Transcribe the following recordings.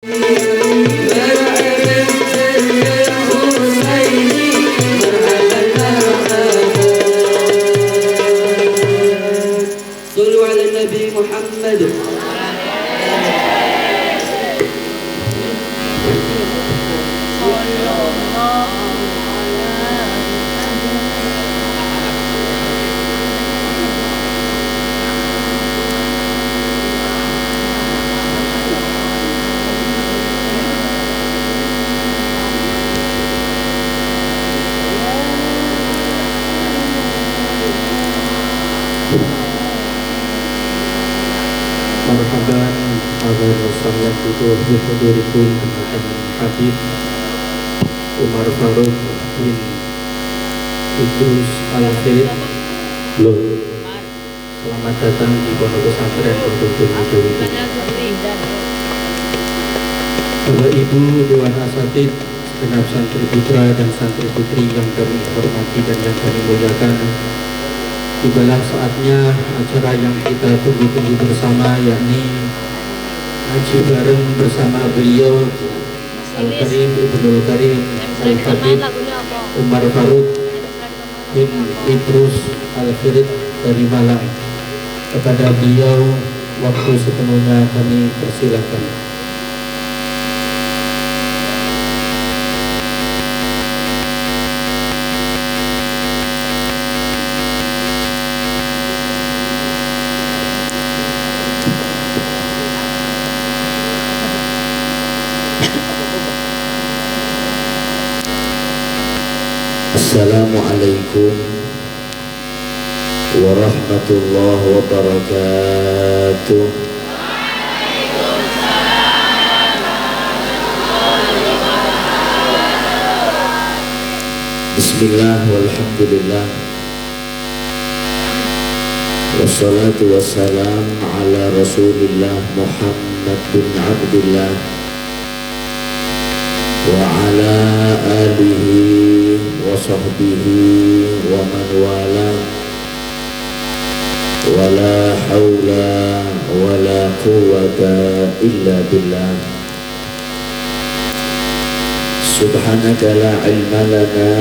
صلوا على النبي محمد. Marhaban agar musallaf itu bihudurikum Habib Umar Faruk bin Idrus Al-Khalid. Selamat datang di Pondok Pesantren Pondok Nabawi. Bapak Ibu Dewan Asatidz, segenap santri putra dan santri putri yang kami hormati dan yang kami muliakan, tibalah saatnya acara yang kita tunggu-tunggu bersama, yakni ngaji bareng bersama beliau Al-Karim Ibnul Karim Al-Habib Umar Faruk bin Idrus Al-Khalid dari Malang. Kepada beliau waktu sepenuhnya kami persilahkan. Assalamualaikum warahmatullahi wabarakatuh. Bismillah walhamdulillah wassalatu wassalam ala rasulillah Muhammad bin Abdillah wa ala alihi wa sahbihi wa man wala wa la hawla wa la quwwata illa billah. Subhanaka la ilma lana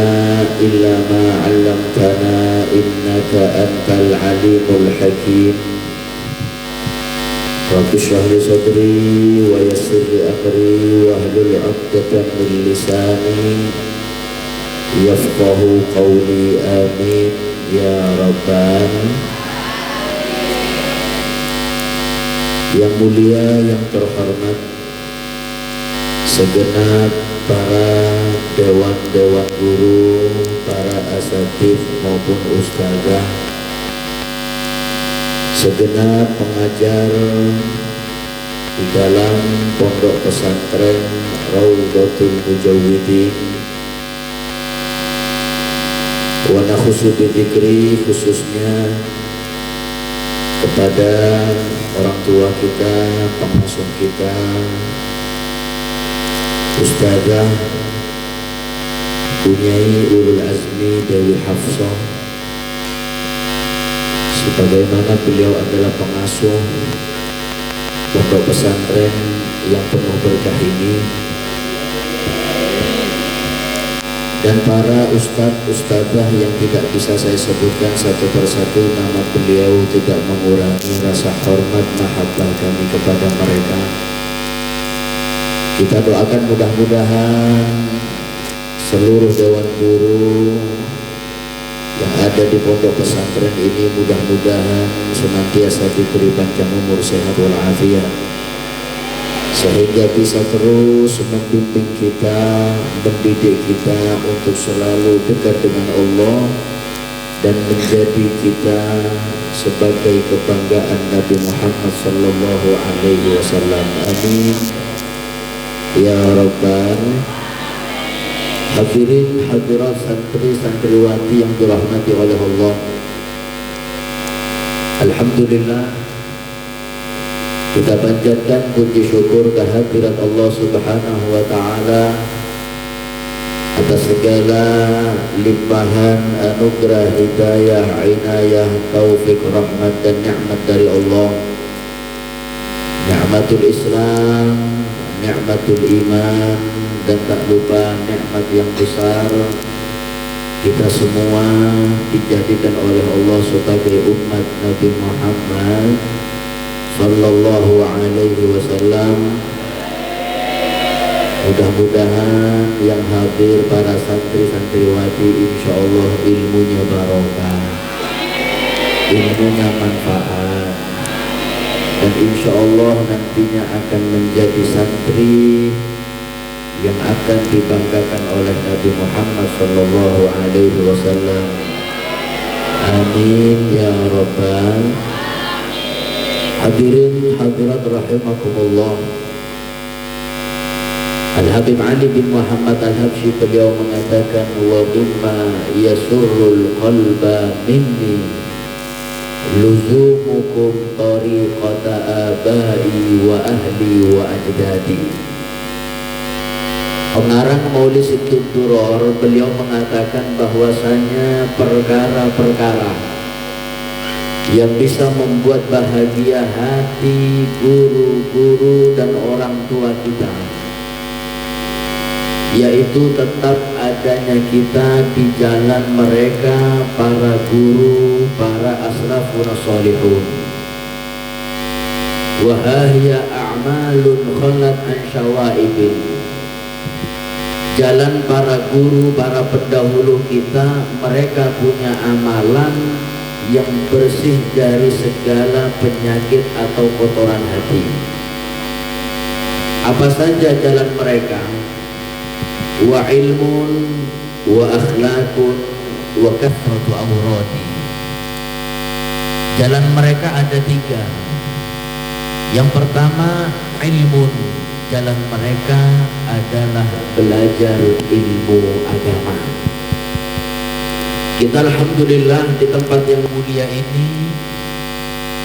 illa ma 'allamtana innaka antal alimul hakim. Rabbi shrah li sadri wa yassir li amri wahlul 'uqdatam min lisani yafqahu qawli, amin ya rabbal. Yang mulia, yang terhormat, segenap para dewan-dewan guru, para asatidz maupun ustazah, segenap pengajar di dalam pondok pesantren Raudhatul Mujawwidin, wa nakhusu bidzikri, khususnya kepada orang tua kita, pengasuh kita, Ustazah Bunyai Ulul Azmi Dewi Hafsah, sebagaimana beliau adalah pengasuh pondok pesantren yang penuh berkah ini, dan para ustadz-ustadzah yang tidak bisa saya sebutkan satu persatu nama beliau, tidak mengurangi rasa hormat mahabbah kami kepada mereka. Kita doakan mudah-mudahan seluruh dewan guru yang ada di pondok pesantren ini mudah-mudahan senantiasa diberi panjang umur, sehat walafiat, sehingga bisa terus membimbing kita, mendidik kita untuk selalu dekat dengan Allah dan menjadi kita sebagai kebanggaan Nabi Muhammad sallallahu alaihi wasallam. Amin ya rabbal. Hadirin hadirat santri santriwati yang dirahmati oleh Allah, alhamdulillah kita panjatkan puji syukur kehadirat Allah subhanahu wa ta'ala atas segala limpahan anugerah, hidayah, inayah, taufik, rahmat dan nikmat dari Allah. Ni'matul Islam, ni'mat nikmatul iman, dan tak lupa nikmat yang besar kita semua dijadikan oleh Allah sebagai umat Nabi Muhammad sallallahu alaihi wasallam. Mudah-mudahan yang hadir para santri-santriwati insyaallah ilmunya barokah, ilmunya manfaat, dan insyaallah nantinya akan menjadi santri yang akan dibanggakan oleh Nabi Muhammad sallallahu alaihi wasallam. Amin ya rabbal hadirin hadirat rahimakumullah. Al-Habib Ali bin Muhammad Al-Habsyi beliau mengatakan, wa mimma yasurrul qalba minni luzumukum tariqata abai wa ahli wa ajdadi. Pengarang Maulid Sittut Duror beliau mengatakan bahwasanya perkara-perkara yang bisa membuat bahagia hati guru-guru dan orang tua kita, yaitu tetap adanya kita di jalan mereka, para guru, para asrafun sholihun. Wa hiya a'malun khalat an syawaibin. Jalan para guru, para pendahulu kita, mereka punya amalan yang bersih dari segala penyakit atau kotoran hati. Apa saja jalan mereka? Wa ilmun wa akhlaqun wa kathratu awradi. Jalan mereka ada tiga. Yang pertama ilmun, jalan mereka adalah belajar ilmu agama. Kita alhamdulillah di tempat yang mulia ini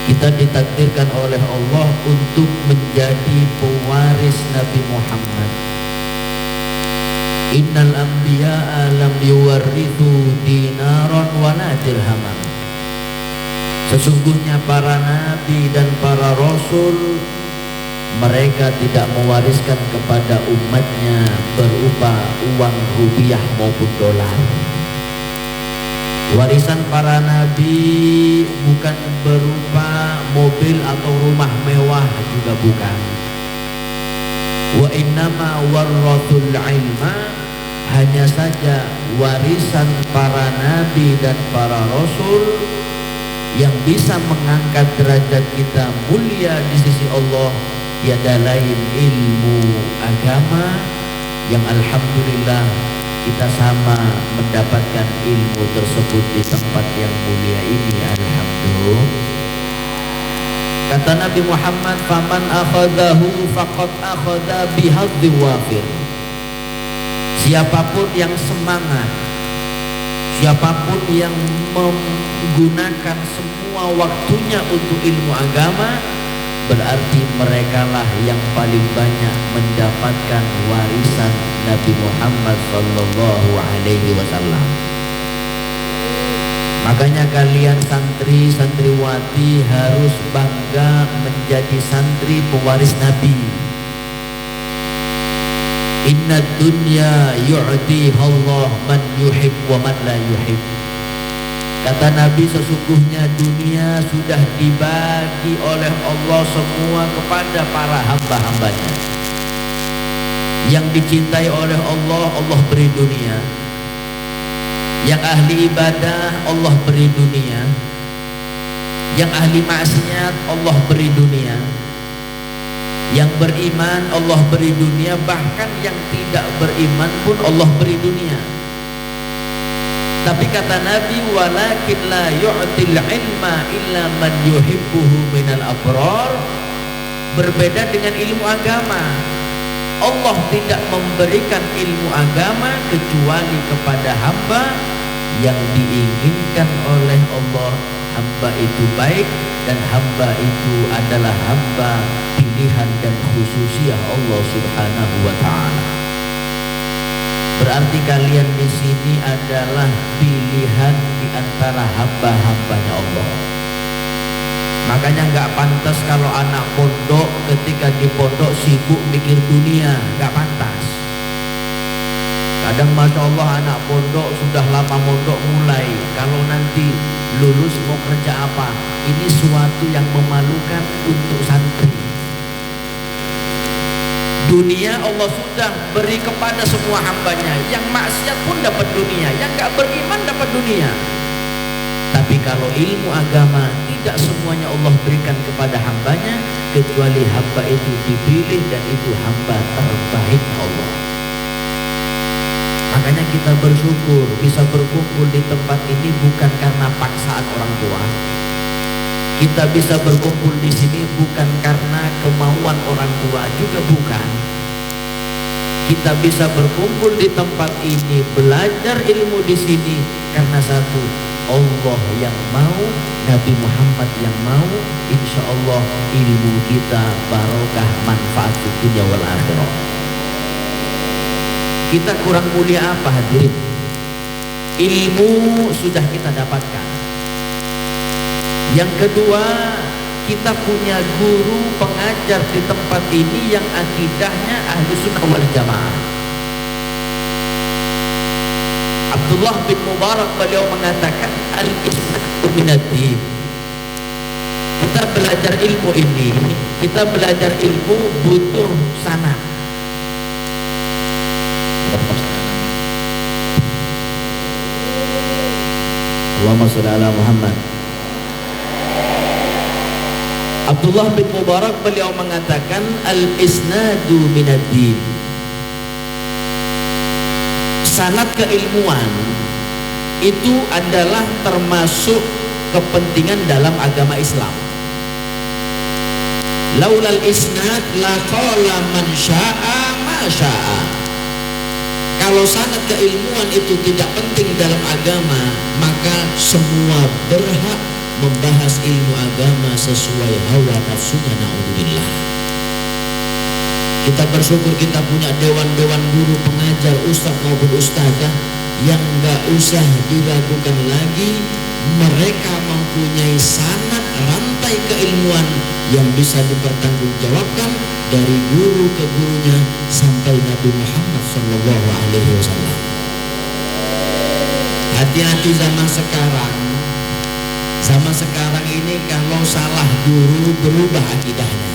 kita ditakdirkan oleh Allah untuk menjadi pewaris Nabi Muhammad. Innal anbiya'a lam yuwarrithu dinaran wala dirhaman. Sesungguhnya para nabi dan para rasul, mereka tidak mewariskan kepada umatnya berupa uang rupiah maupun dolar. Warisan para nabi bukan berupa mobil atau rumah mewah, juga bukan. Wa innama warrathul ilma, hanya saja warisan para nabi dan para rasul yang bisa mengangkat derajat kita mulia di sisi Allah tiada lain ilmu agama, yang alhamdulillah kita sama mendapatkan ilmu tersebut di tempat yang mulia ini, alhamdulillah. Kata Nabi Muhammad, faman akhadahu faqad akhadha bihadzi wafir. Siapapun yang semangat, siapapun yang menggunakan semua waktunya untuk ilmu agama, berarti merekalah yang paling banyak mendapatkan warisan Nabi Muhammad sallallahu alaihi wasallam. Makanya kalian santri santriwati harus bangga menjadi santri pewaris Nabi. Inna dunya yu'tiha Allah man yuhib wa man la yuhib. Kata Nabi, sesungguhnya dunia sudah dibagi oleh Allah semua kepada para hamba-hambanya. Yang dicintai oleh Allah, Allah beri dunia. Yang ahli ibadah, Allah beri dunia. Yang ahli maksiat, Allah beri dunia. Yang beriman, Allah beri dunia. Bahkan yang tidak beriman pun Allah beri dunia. Tapi kata Nabi, walakin la yu'til ilma illa man yuhibbuhu minal abrar. Berbeda dengan ilmu agama. Allah tidak memberikan ilmu agama kecuali kepada hamba yang diinginkan oleh Allah. Hamba itu baik dan hamba itu adalah hamba pilihan dan khususiyah Allah Subhanahu wa ta'ala. Berarti kalian di sini adalah pilihan di antara hamba-hambanya Allah. Makanya nggak pantas kalau anak pondok ketika di pondok sibuk mikir dunia, nggak pantas. Kadang masya Allah anak pondok sudah lama mondok mulai, kalau nanti lulus mau kerja apa, ini suatu yang memalukan untuk santri. Dunia Allah sudah beri kepada semua hambanya, yang maksiat pun dapat dunia, yang nggak beriman dapat dunia. Tapi kalau ilmu agama tidak semuanya Allah berikan kepada hambanya, kecuali hamba itu dipilih dan itu hamba terbaik Allah. Makanya kita bersyukur bisa berkumpul di tempat ini bukan karena paksaan orang tua. Kita bisa berkumpul di sini bukan karena kemauan orang tua, juga bukan. Kita bisa berkumpul di tempat ini, belajar ilmu di sini karena satu, Allah yang mau, Nabi Muhammad yang mau. Insya Allah ilmu kita barokah, manfaat di dunia wal akhirah. Kita kurang mulia apa hadirin? Ilmu sudah kita dapatkan. Yang kedua, kita punya guru pengajar di tempat ini yang akidahnya Ahlus Sunnah wal Jamaah. Abdullah bin Mubarak beliau mengatakan al-isnadu minad-din. Kita belajar ilmu ini, kita belajar ilmu butuh sanad. Allahumma shalli ala Muhammad. Abdullah bin Mubarak beliau mengatakan al-isnadu minad-din. Sanad keilmuan itu adalah termasuk kepentingan dalam agama Islam. Laulal isnad la qala man syaa ma syaa. Kalau sanad keilmuan itu tidak penting dalam agama, maka semua berhak membahas ilmu agama sesuai hawa nafsunya, naudzubillah. Kita bersyukur kita punya dewan-dewan guru pengajar, ustaz maupun ustazah yang gak usah diragukan lagi, mereka mempunyai sanad rantai keilmuan yang bisa dipertanggungjawabkan dari guru ke gurunya sampai Nabi Muhammad SAW. Hati-hati zaman sekarang. Zaman sekarang ini kalau salah guru berubah akidahnya.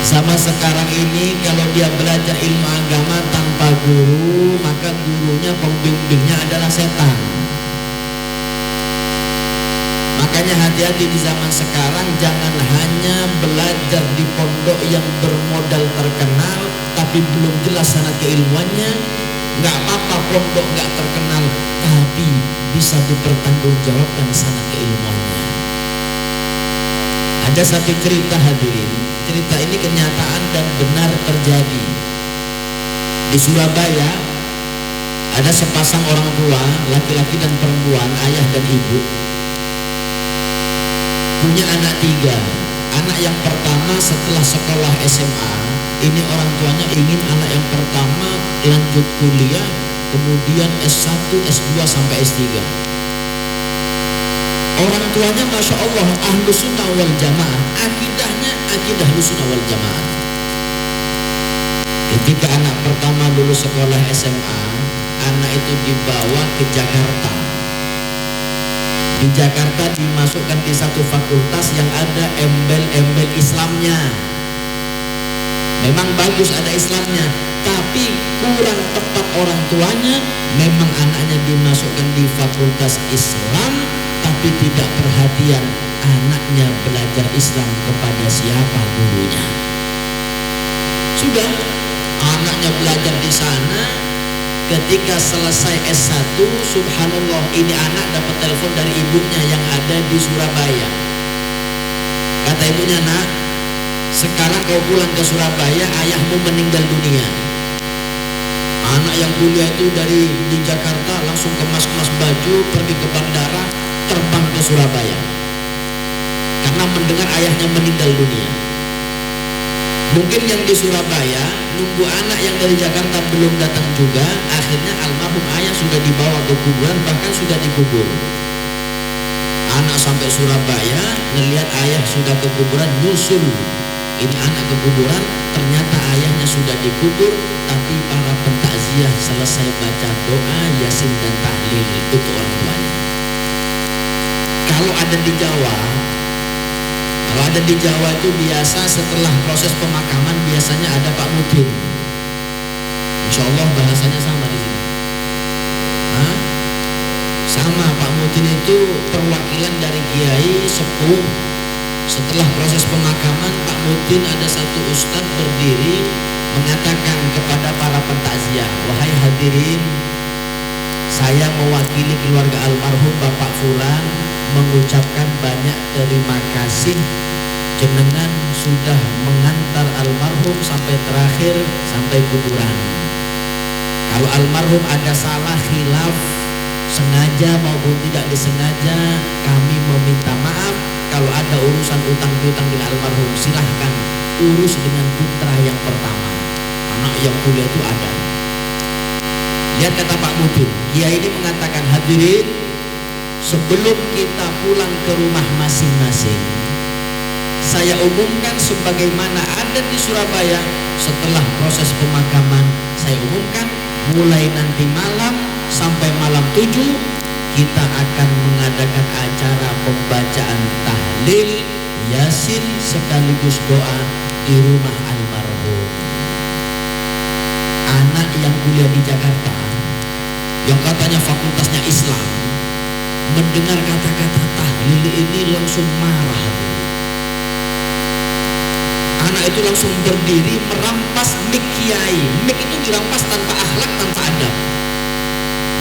Zaman sekarang ini kalau dia belajar ilmu agama tanpa guru, maka gurunya, pembimbingnya adalah setan. Makanya hati-hati di zaman sekarang, jangan hanya belajar di pondok yang bermodal terkenal tapi belum jelas sanad keilmuannya. Nggak apa-apa pondok nggak terkenal, tapi bisa dipertanggungjawabkan sanad keilmuannya. Ada satu cerita hadirin, cerita ini kenyataan dan benar terjadi. Di Surabaya ada sepasang orang tua, laki-laki dan perempuan, ayah dan ibu, punya anak 3. Anak yang pertama setelah sekolah SMA, ini orang tuanya ingin anak yang pertama lanjut kuliah, kemudian S1, S2 sampai S3. Orang tuanya Masya Allah Ahlus Sunnah wal Jamaah, akidahnya akidah Ahlus Sunnah wal Jamaah. Ketika anak pertama lulus sekolah SMA, anak itu dibawa ke Jakarta. Di Jakarta dimasukkan di satu fakultas yang ada embel-embel Islamnya. Memang bagus ada Islamnya, tapi kurang tepat orang tuanya. Memang anaknya dimasukkan di fakultas Islam, tapi tidak perhatian anaknya belajar Islam kepada siapa gurunya. Sudah, anaknya belajar di sana. Ketika selesai S1, subhanallah, ini anak dapat telepon dari ibunya yang ada di Surabaya. Kata ibunya, nak, sekarang kau pulang ke Surabaya, ayahmu meninggal dunia. Anak yang kuliah itu di Jakarta langsung kemas-kemas baju, pergi ke bandara, terbang ke Surabaya karena mendengar ayahnya meninggal dunia. Mungkin yang di Surabaya nunggu anak yang dari Jakarta belum datang juga. Akhirnya almarhum ayah sudah dibawa ke kuburan, bahkan sudah dikubur. Anak sampai Surabaya ngelihat ayah sudah ke kuburan, nyusul. Ini anak ke kuburan, ternyata ayahnya sudah dikubur, tapi para pentakziah selesai baca doa Yasin dan tahlil untuk orang tuanya. Kalau ada di Jawa itu biasa setelah proses pemakaman biasanya ada Pak Mudin. Insya Allah bahasanya sama di sini. Hah? Sama, Pak Mudin itu perwakilan dari kiai sepuh. Setelah proses pemakaman, Pak Mudin ada satu ustadz berdiri mengatakan kepada para pentakziah, wahai hadirin, saya mewakili keluarga almarhum Bapak Fulan mengucapkan banyak terima kasih, jenengan sudah mengantar almarhum sampai terakhir, sampai kuburan. Kalau almarhum ada salah khilaf, sengaja maupun tidak disengaja, kami meminta maaf. Kalau ada urusan utang piutang dengan almarhum, silahkan urus dengan putra yang pertama. Anak yang kuliah itu ada. Lihat kata Pak Mudin, Kiai ini mengatakan, hadirin, sebelum kita pulang ke rumah masing-masing, saya umumkan sebagaimana ada di Surabaya. Setelah proses pemakaman, saya umumkan mulai nanti malam sampai malam 7 kita akan mengadakan acara pembacaan tahlil, Yasin sekaligus doa di rumah almarhum. Anak yang kuliah di Jakarta, yang katanya fakultasnya Islam, mendengar kata-kata tahlil ini langsung marah. Anak itu langsung berdiri merampas mik kiai. Mik itu dirampas tanpa akhlak, tanpa adab.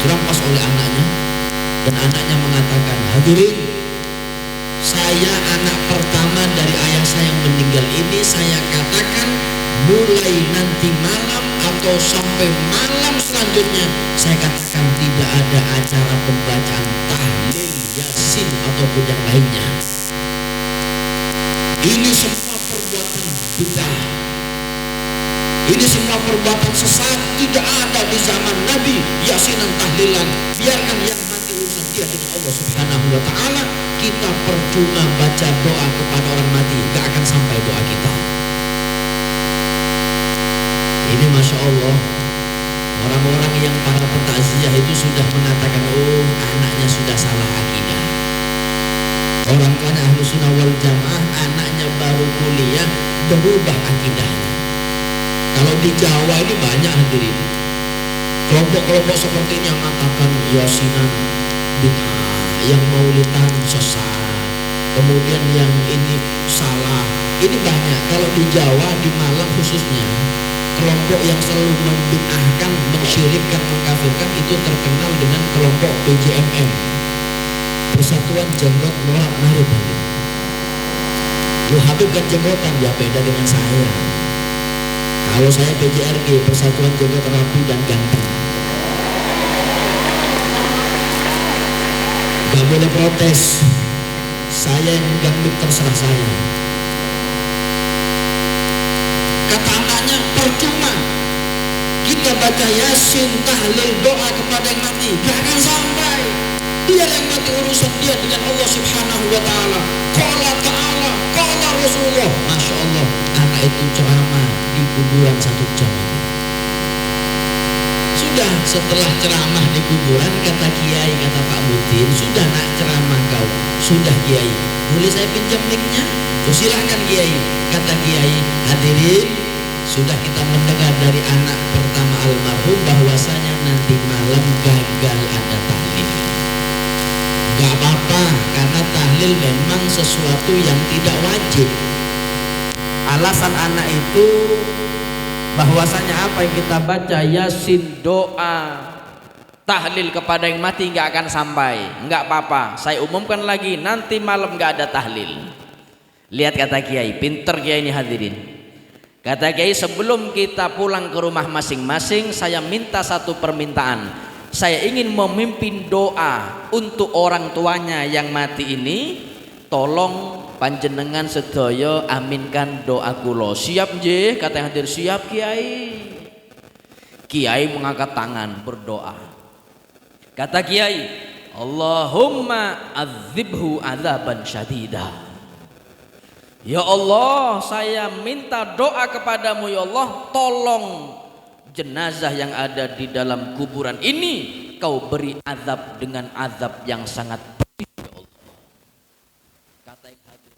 Dirampas oleh anaknya, dan anaknya mengatakan, hadirin, saya anak pertama dari ayah saya yang meninggal ini, saya katakan mulai nanti malam atau sampai malam selanjutnya, saya katakan tidak ada acara pembacaan tahlil, Yasin ataupun yang lainnya. Ini semua perbuatan bid'ah, ini semua perbuatan sesat, tidak ada di zaman Nabi Yasinan tahlilan. Biarkan yang mati urusan dia dengan Allah Subhanahu wa ta'ala. Kita percuma baca doa kepada orang mati, gak akan sampai doa kita. Ini Masya Allah, orang-orang yang para pentakziah itu sudah mengatakan, oh anaknya sudah salah akidah. Orang tuanya ahlu sunnah wal jamaah, anaknya baru kuliah berubah akidahnya. Kalau di Jawa ini banyak hadirin, kelompok-kelompok seperti ini yang mengatakan Yasinan bid'ah, yang maulidan sesat, kemudian yang ini salah. Ini banyak. Kalau di Jawa, di Malang khususnya, kelompok yang selalu membid'ahkan, mensyirikkan, mengkafirkan itu terkenal dengan kelompok PJMM, Persatuan Jenggot Morat Marit. Lu Habib kan jenggotan, ya beda dengan saya. Kalau saya PJRG, Persatuan Jenggot Rapi dan Ganteng. Gak boleh protes, saya yang megang mic, terserah saya. Kata anaknya, percuma kita baca Yasin, tahlil, doa kepada yang mati, gak akan sampai. Dia yang mati urusan dia dengan Allah Subhanahu wa ta'ala. Qala ta'ala, qala Rasulullah. Masya Allah, anak itu ceramah di kuburan 1 jam. Sudah, setelah ceramah di kuburan, kata kiai, kata Pak Mudin, sudah nak ceramah kau, sudah kiai, boleh saya pinjam mic-nya? Oh, silahkan kiai. Kata kiai, hadirin, sudah kita mendengar dari anak pertama almarhum bahwasanya nanti malam gagal ada tahlil. Gak apa-apa, karena tahlil memang sesuatu yang tidak wajib. Alasan anak itu bahwasanya apa yang kita baca Yasin, doa, tahlil kepada yang mati gak akan sampai. Gak apa-apa, saya umumkan lagi, nanti malam gak ada tahlil. Lihat kata kiai, pinter kiai ini hadirin. Kata kiai, sebelum kita pulang ke rumah masing-masing, saya minta satu permintaan. Saya ingin memimpin doa untuk orang tuanya yang mati ini. Tolong panjenengan sedaya aminkan doa kula. Siap nggih? Kata yang hadir, siap kiai. Kiai mengangkat tangan berdoa. Kata kiai, Allahumma adzibhu adzaban syadida. Ya Allah, saya minta doa kepadamu ya Allah, tolong jenazah yang ada di dalam kuburan ini kau beri azab dengan azab yang sangat pedih ya Allah. Kata yang hadir.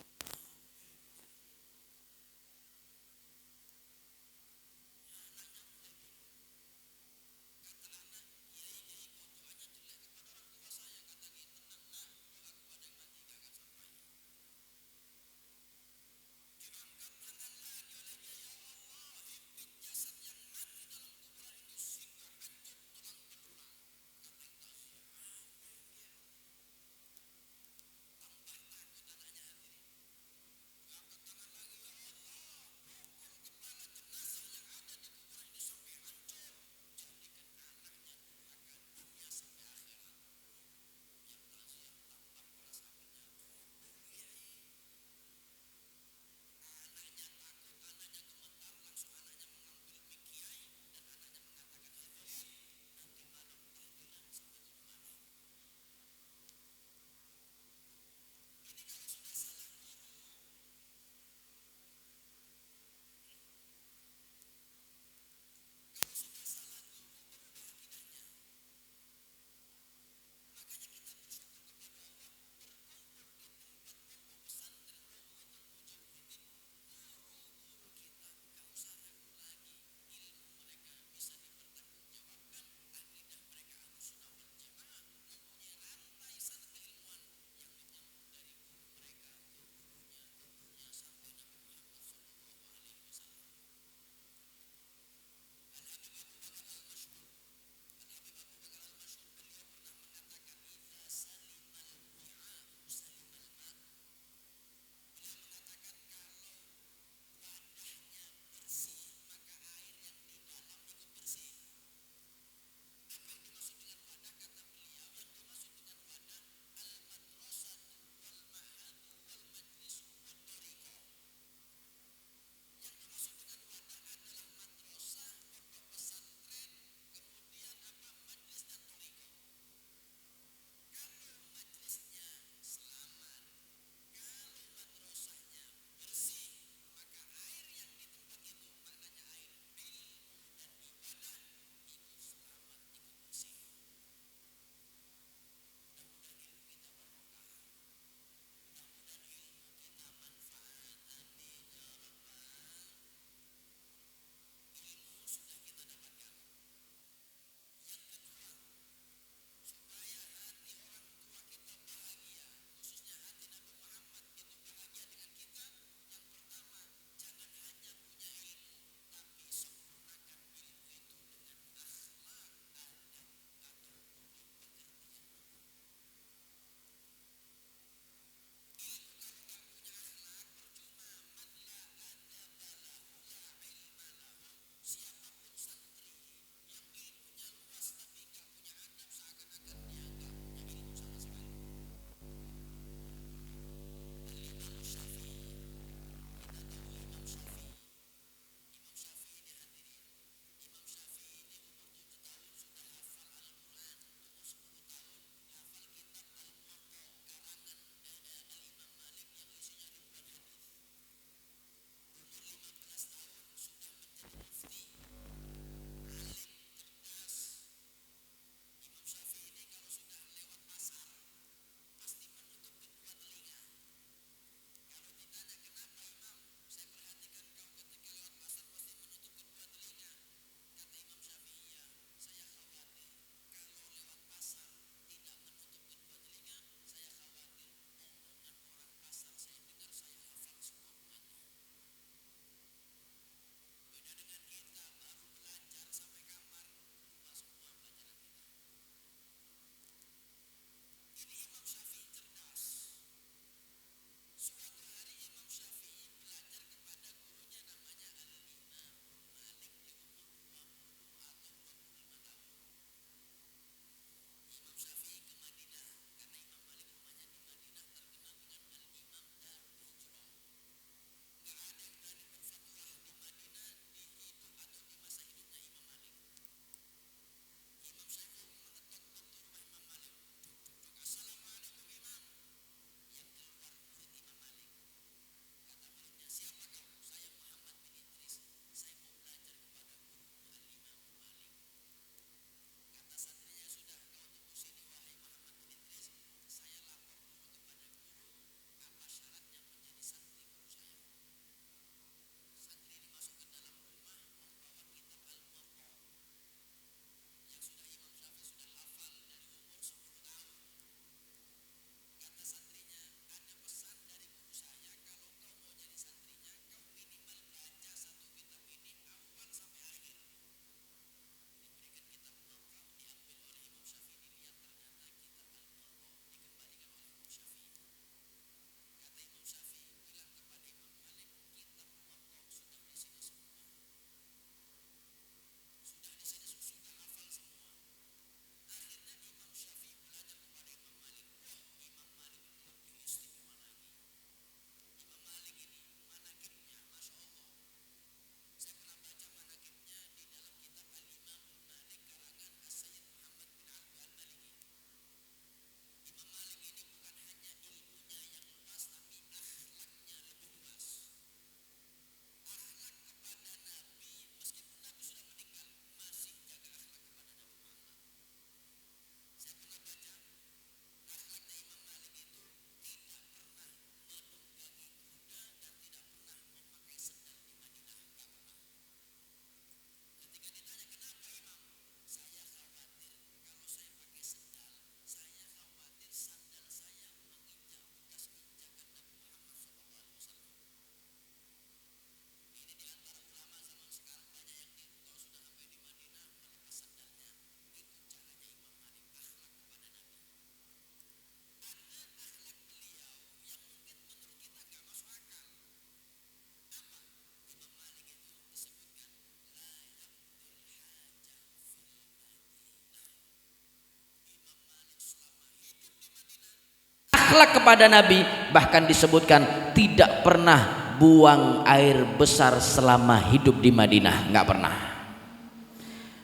akhlak kepada Nabi, bahkan disebutkan tidak pernah buang air besar selama hidup di Madinah, nggak pernah.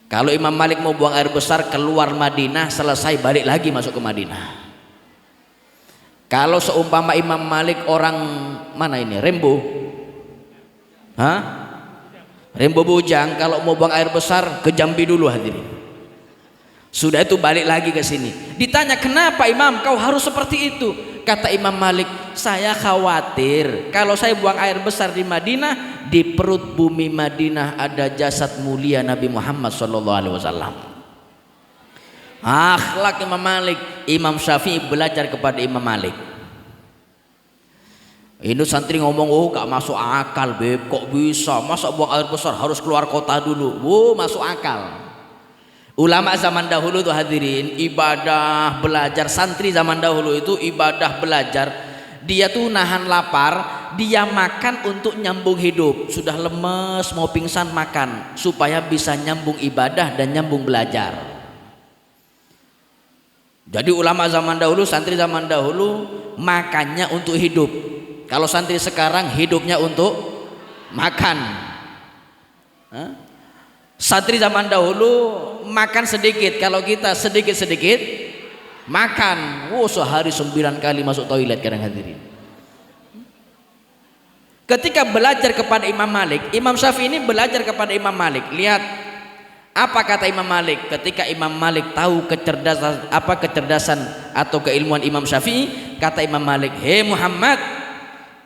Kalau Imam Malik mau buang air besar, keluar Madinah, selesai balik lagi masuk ke Madinah. Kalau seumpama Imam Malik orang mana ini, Rembo, Rembo Bujang, kalau mau buang air besar ke Jambi dulu hadirin. Sudah itu balik lagi ke sini. Ditanya, kenapa Imam kau harus seperti itu? Kata Imam Malik, saya khawatir kalau saya buang air besar di Madinah, di perut bumi Madinah ada jasad mulia Nabi Muhammad SAW. Akhlak Imam Malik. Imam Syafi'i belajar kepada Imam Malik. Ini santri ngomong, oh gak masuk akal beb, kok bisa, masa buang air besar harus keluar kota dulu? Oh masuk akal. Ulama zaman dahulu tuh hadirin, ibadah belajar, santri zaman dahulu itu ibadah belajar, dia tuh nahan lapar, dia makan untuk nyambung hidup. Sudah lemes mau pingsan makan supaya bisa nyambung ibadah dan nyambung belajar. Jadi ulama zaman dahulu, santri zaman dahulu makannya untuk hidup. Kalau santri sekarang hidupnya untuk makan. Santri zaman dahulu makan sedikit, kalau kita sedikit-sedikit makan. Sehari 9 kali masuk toilet kadang hadirin. Ketika belajar kepada Imam Malik, Imam Syafi'i ini belajar kepada Imam Malik. Lihat apa kata Imam Malik ketika Imam Malik tahu kecerdasan atau keilmuan Imam Syafi'i. Kata Imam Malik, "Hei Muhammad,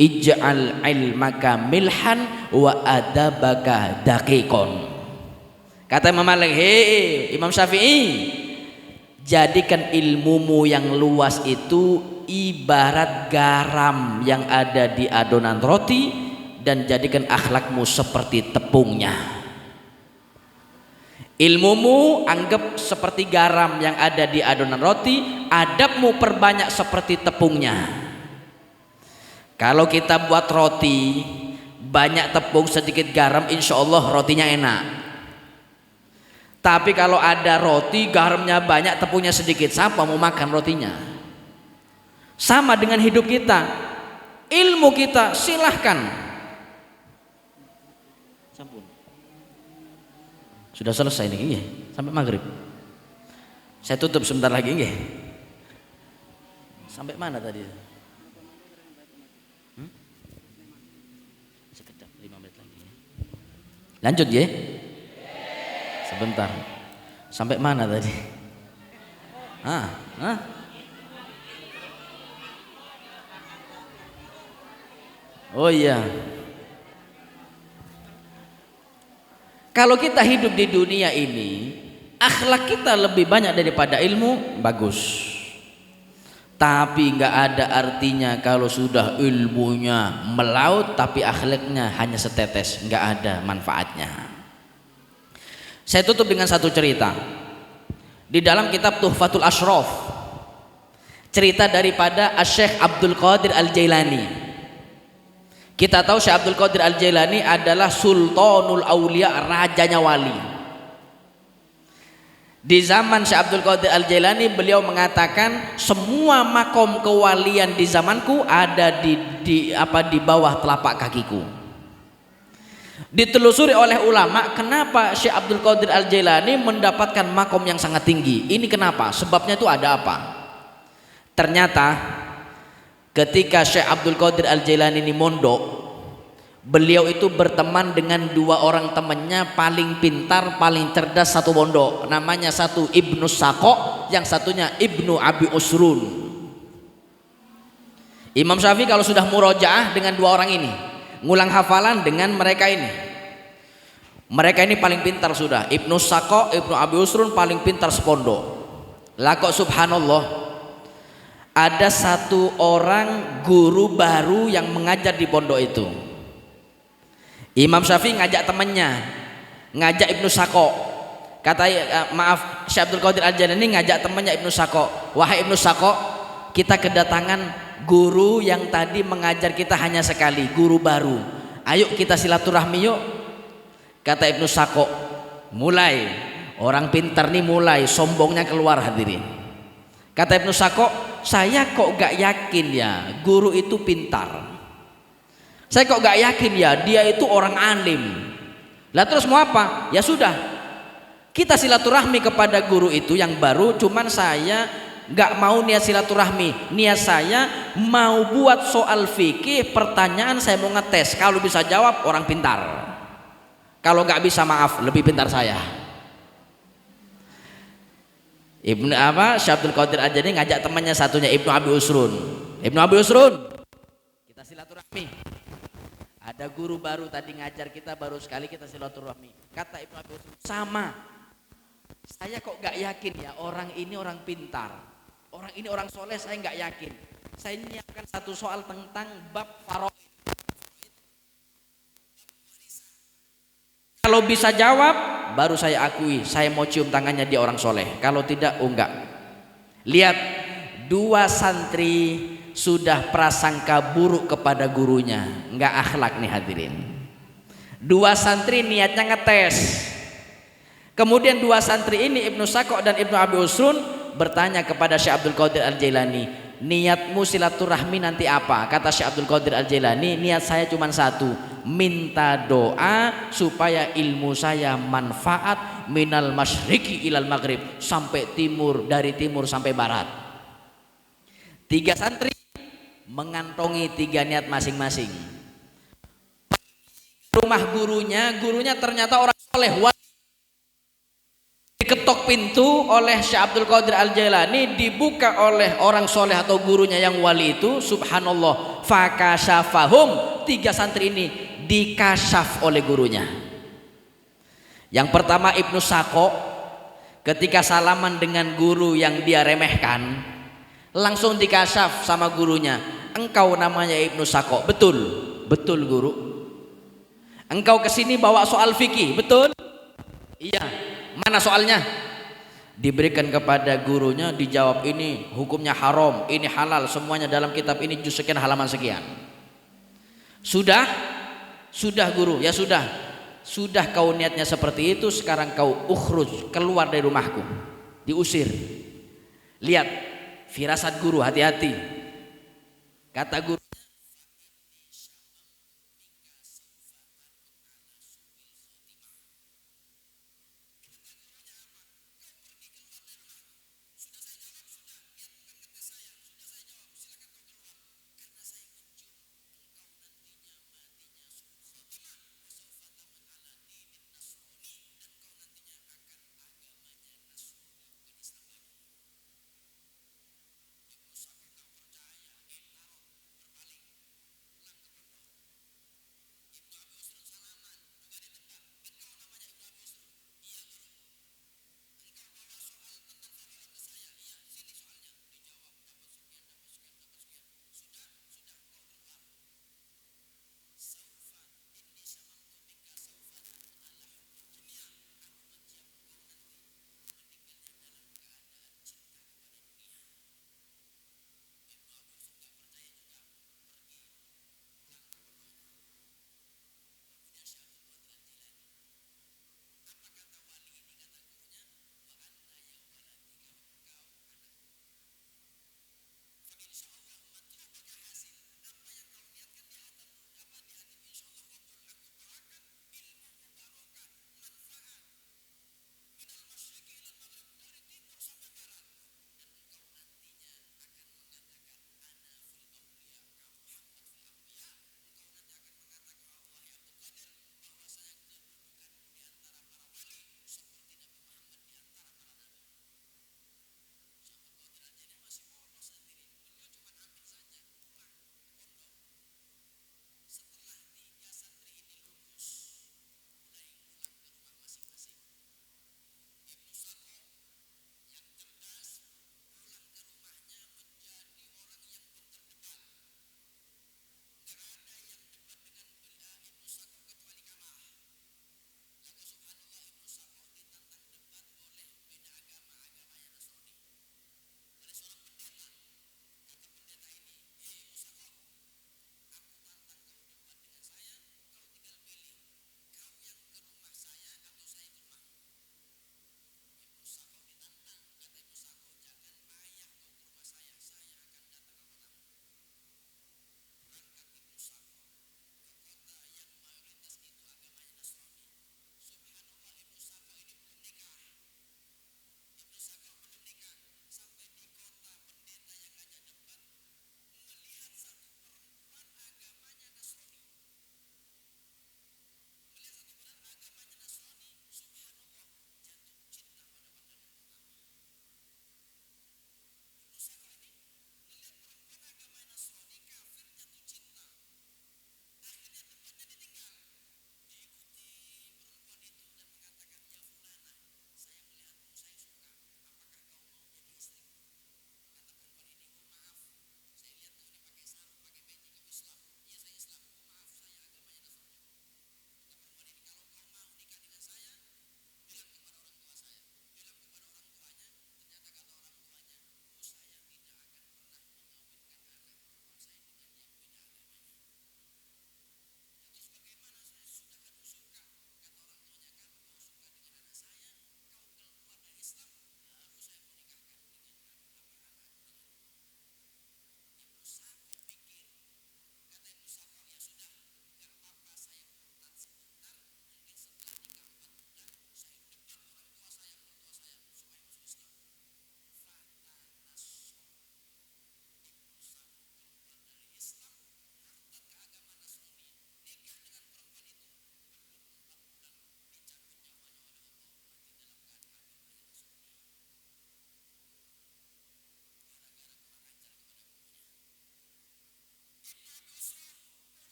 ij'al ilmaka milhan wa adabaka daqiqon." Kata Imam Malik, hei Imam Syafi'i, jadikan ilmumu yang luas itu ibarat garam yang ada di adonan roti, dan jadikan akhlakmu seperti tepungnya. Ilmumu anggap seperti garam yang ada di adonan roti, adabmu perbanyak seperti tepungnya. Kalau kita buat roti banyak tepung sedikit garam, insya Allah rotinya enak. Tapi kalau ada roti garamnya banyak tepungnya sedikit, siapa mau makan rotinya? Sama dengan hidup kita, ilmu kita silahkan. Sudah selesai nih, sampai maghrib. Saya tutup sebentar lagi, sampai mana tadi? Sekejap, 5 menit lagi. Lanjut ya. Sebentar. Sampai mana tadi? Oh iya. Kalau kita hidup di dunia ini, akhlak kita lebih banyak daripada ilmu, bagus. Tapi nggak ada artinya kalau sudah ilmunya melaut tapi akhlaknya hanya setetes, nggak ada manfaatnya. Saya tutup dengan satu cerita. Di dalam kitab Tuhfatul Ashraf, cerita daripada Syekh Abdul Qadir Al-Jailani. Kita tahu Syekh Abdul Qadir Al-Jailani adalah Sultanul Aulia, rajanya wali. Di zaman Syekh Abdul Qadir Al-Jailani, beliau mengatakan semua makom kewalian di zamanku ada di bawah telapak kakiku. Ditelusuri oleh ulama, kenapa Syekh Abdul Qadir Al-Jailani mendapatkan makom yang sangat tinggi? Ini kenapa? Sebabnya itu ada apa? Ternyata ketika Syekh Abdul Qadir Al-Jailani ini mondok, beliau itu berteman dengan 2 orang temannya paling pintar, paling cerdas satu pondok. Namanya satu Ibnu Saqo, yang satunya Ibnu Abi Usrun. Imam Syafi'i kalau sudah murojaah dengan 2 orang ini, ngulang hafalan dengan mereka ini. Mereka ini paling pintar sudah. Ibnu Saqo, Ibnu Abi Usrun paling pintar sepondok. Lah kok subhanallah, ada satu orang guru baru yang mengajar di pondok itu. Imam Syafi'i ngajak temannya, ngajak Ibnu Saqo. Kata Syekh Abdul Qadir Al-Jailani ngajak temannya Ibnu Saqo, wahai Ibnu Saqo, kita kedatangan guru yang tadi mengajar kita hanya sekali, guru baru. Ayo kita silaturahmi yuk. Kata Ibnu Saqo, mulai orang pintar nih mulai sombongnya keluar hadirin. Kata Ibnu Saqo, saya kok gak yakin ya guru itu pintar. Saya kok gak yakin ya dia itu orang alim. Lah terus mau apa? Ya sudah, kita silaturahmi kepada guru itu yang baru. Cuman saya gak mau niat silaturahmi, niat saya mau buat soal fikih, pertanyaan saya mau ngetes. Kalau bisa jawab orang pintar, kalau gak bisa maaf lebih pintar saya. Syekh Abdul Qadir Al-Jailani ngajak temannya satunya Ibnu Abi Usrun. Ibnu Abi Usrun, kita silaturahmi. Ada guru baru tadi ngajar kita, baru sekali kita silaturahmi. Kata Ibnu Abi Usrun, sama. Saya kok gak yakin ya orang ini orang pintar, orang ini orang soleh, saya gak yakin. Saya nyiapkan satu soal tentang bab faraid. Kalau bisa jawab, baru saya akui, saya mau cium tangannya dia orang soleh. Kalau tidak, enggak. Lihat, 2 santri sudah prasangka buruk kepada gurunya, enggak akhlak nih hadirin. 2 santri niatnya ngetes. Kemudian 2 santri ini Ibnu Sakok dan Ibnu Abi Usrun bertanya kepada Syekh Abdul Qadir Al-Jailani, niatmu silaturahmi nanti apa? Kata Syekh Abdul Qadir Al-Jailani, niat saya cuma satu, minta doa supaya ilmu saya manfaat minal masyriqi ilal maghrib, sampai timur, dari timur sampai barat. 3 santri mengantongi 3 niat masing-masing. Rumah gurunya ternyata orang soleh. Diketok pintu oleh Syekh Abdul Qadir Al-Jailani, dibuka oleh orang soleh atau gurunya yang wali itu. Subhanallah, fakasyafahum, 3 santri ini dikasyaf oleh gurunya. Yang pertama Ibnu Sakok, ketika salaman dengan guru yang dia remehkan, langsung dikasyaf sama gurunya. Engkau namanya Ibnu Sakok? Betul. Betul guru. Engkau kesini bawa soal fikih? Betul. Iya. Mana soalnya? Diberikan kepada gurunya, dijawab ini hukumnya haram, ini halal, semuanya dalam kitab ini juz sekian halaman sekian. Sudah guru, ya sudah kau niatnya seperti itu, sekarang kau ukhruj, keluar dari rumahku, diusir. Lihat firasat guru, hati-hati. Kata guru,